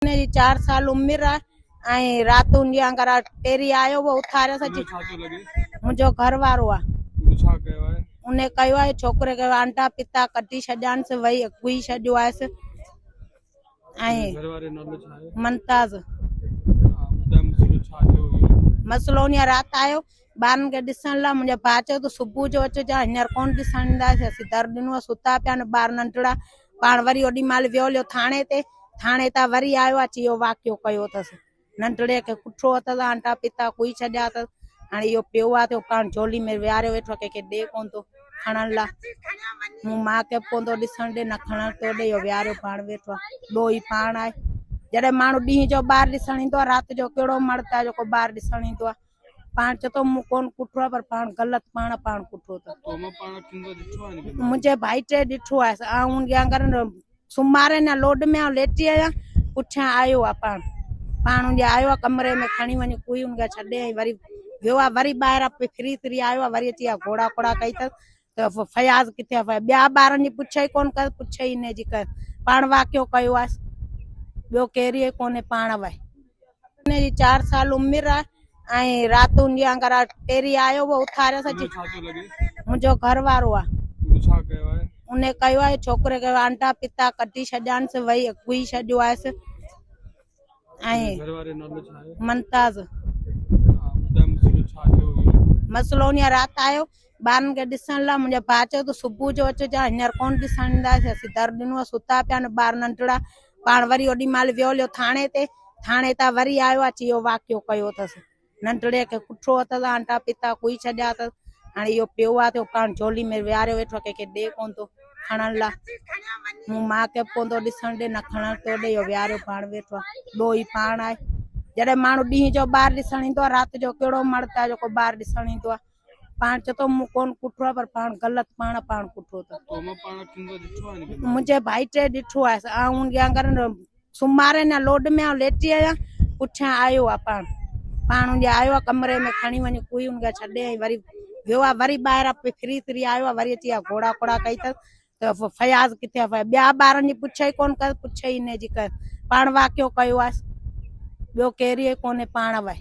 जी 4 साल उम्र आहे रातुन जी अगर पेरी आयो वो उथारे सची मुझो घर वारो आ उन्हें कयो आहे छोकरे के आंटा पिता कटी छजान से वही कुई छजो आहे मनताज मसलो ने रात आयो बारन के दिसन ला मुझे भाचो तो सुबह जो अचो जा हिनर कोन दिसंदा से दर दिनो सुता पिया न बार नंटड़ा पाण वरी ओडी माल वियो लियो थाणे ता वरी आयो आ चियो वाक्यो कयो तस नंटड़े के कुठो अथस आंटा पिता कुई छजा तस हाणे यो पियो आ तो पाण झोली में वियारे वेठो के दे कोन तो खणन ला मु मां के पोंदो दिसन दे न खणन तो दे यो वियारे पाण वेठो दो ही पाण आए जड़े मानु डी जो बार दिसणी तो रात जो केड़ो मरता जो को बार दिसणी तो पाण चतो मु कोन कुठो पर पाण गलत पाण कुठो तो मुझे भाई टे दिठो है आ उन अगर सुमारे ना लोड में लेटी आया पुछा आयो आ पाण उन आयो कमरे में खणी वनी कोई उनका छडे वरी वियो वरी बाहर फ्री आयो वरी अची घोड़ा कोड़ा कई तो फयाज किथे ब्या बारन जी पुछई कोन कर पुछई ने जी कर पाण वाक्यो कयो आ बो केरी कोने पाण वे ने जी 4 साल उम्र आहे रातुन जी अगर पेरी आयो वो उथारे सची मुझो घर वारो आ उन्हें कयो आहे छोकरे के आंटा पिता कटी छजान से वही कुई छजो आहे मनताज मसलो ने रात आयो बारन के दिसन ला मुझे भाचो तो सुबह जो अचो जा हिनर कोन दिसंदा से दर दिनो सुता पिया न बार नंटड़ा पाण वरी ओडी माल वियो लियो थाणे ता वरी आयो आ चियो वाक्यो कयो तस नंटड़े के कुठो अथस आंटा पिता कुई छजा तस हाणे यो पियो आ तो पाण झोली में वियारे वेठो के दे कोन तो खणन ला मु मां के पोंदो दिसन दे न खणन तो दे यो वियारे पाण वेठो दो ही पाण आए जड़े मानु डी जो बार दिसणी तो रात जो केड़ो मरता जो को बार दिसणी तो पाण चतो मु कोन कुठो पर पाण गलत पाण कुठो तो मुझे भाई टे दिठो है आ उन अगर सुमारे ना लोड में लेटी आया पुछा आयो आ पाण उन आयो कमरे में खणी वनी कोई उनका छडे वरी वियो वरी बाहर फ्री आयो वरी अची घोड़ा कोड़ा कई तो फयाज किथे ब्या बारन जी पुछई कोन कर पुछई ने जी कर पाण वाक्यो कयो आ बो केरी कोने पाण वे।